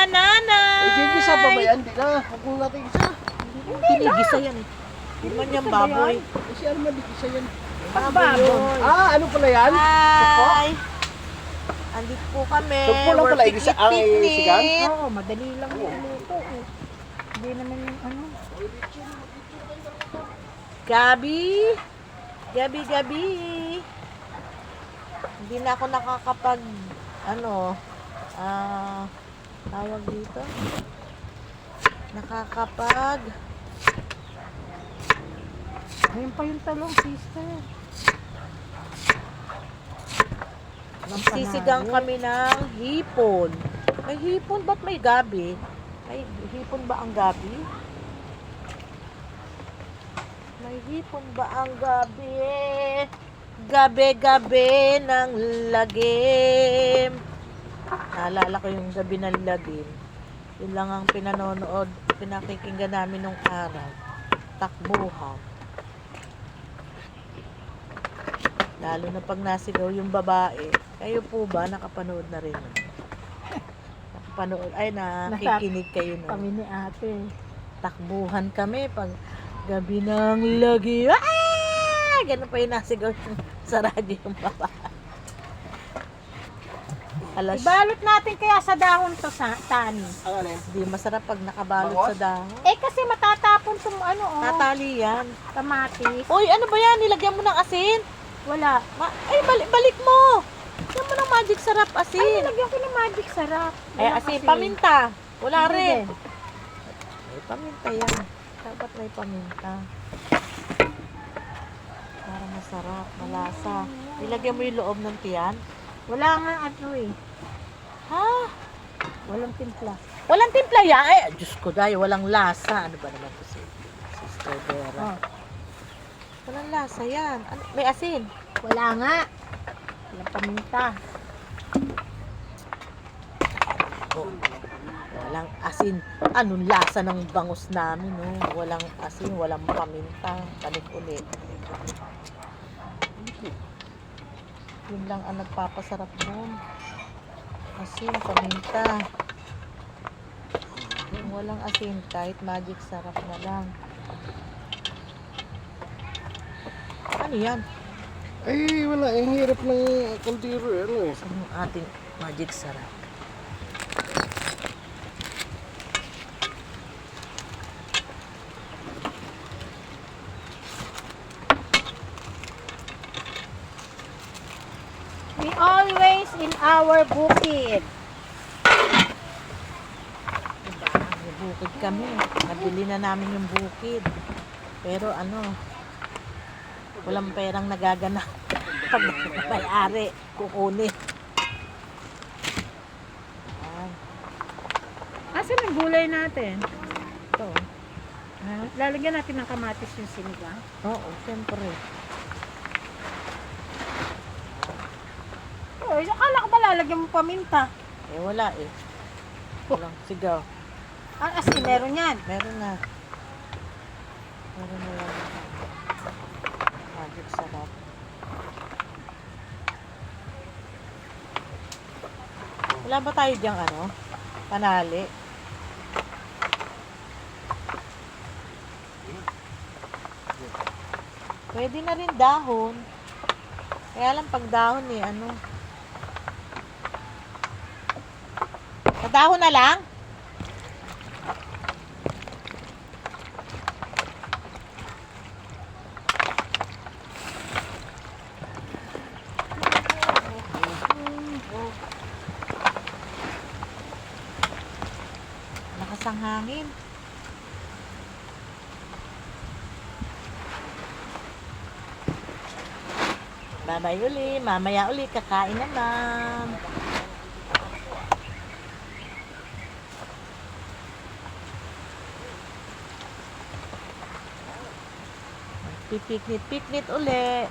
na, nanay. Gigisa pa ba yan? Hindi na. Huwag mo natin isa. Kinigisa yan eh. Hindi man yan baboy. Si Arman, gigisa yan. Baboy. Ano pala yan? Hi! Andito po kami. Sugpo lang pala, We're igisa ang isigan? picnic. Oo, madali lang yung luto. Hindi naman yung ano. Gabi! Gabi! Hindi na ako nakakapag, tawag dito. Nakakapag, Ayun pa yung talong, sister. sisigang kami ng hipon. May hipon, ba't may gabi? May hipon ba ang gabi? May hipon ba ang gabi? Gabi ng lagim. Naalala ko yung gabi ng lagim. Yun lang ang pinanonood, pinakikinggan namin nung araw. Takbuhan. Lalo na pag nasigaw yung babae. Kayo po ba nakapanood na rin? Nakapanood, ay nakikinig kayo na. Kami ni ate. Takbuhan kami pag gabi ng lagi. Ah! Ganun pa yung nasigaw yung sa radyo yung babae. Alas, Ibalot natin kaya sa dahon to sa tani. Ang ano yan? di masarap pag nakabalot Bangos? sa dahon. Eh kasi matatapon tong ano Natali yan. kamatis. Uy, ano ba yan? Nilagyan mo ng asin? Wala. Ay, balik mo! Lagyan mo ng magic sarap Ay, asin. nilagyan ko ng magic sarap. Ay, Walang asin, paminta. Wala Hindi rin. din. May paminta yan. Dapat may paminta. Para masarap, malasa. Nilagyan mo yung loob ng tiyan. Wala nga ano eh. Ha? Walang timpla. Walang timpla yan. Ay, Diyos ko dahil walang lasa. Ano ba naman to si Sister Vera? Oh. Walang lasa yan. Ano, may asin. Wala nga. Walang paminta. Oh. Walang asin. Anong lasa ng bangus namin, no? Walang asin, walang paminta. Balik ulit. Yun lang ang nagpapasarap nun. Asin, paminta. Kung walang asin, kahit magic sarap na lang. Ano yan? Ay, wala. Ang hirap ng kaldero. Ano eh. Ang ating magic sarap. We always in our bukid. Diba? May bukid kami. Nabili na namin yung bukid. Pero walang perang nagagana. Pag may-ari, kukunin. Ayan. Asan ang gulay natin? Ito. Ha? Lalagyan natin ng kamatis yung sinigang. Oo, siyempre. Oh, akala ko ba lalagyan mo paminta? Eh, wala eh. Walang sigaw. Ah, asin, meron yan. Meron na. Meron na lang. Magic sarap. Wala ba tayo diyang panali? Pwede na rin dahon. Kaya lang pag dahon sa dahon na lang? Lakas ang hangin. Bye-bye uli. Mamaya uli. Kakain naman. Pipiknit-piknit uli.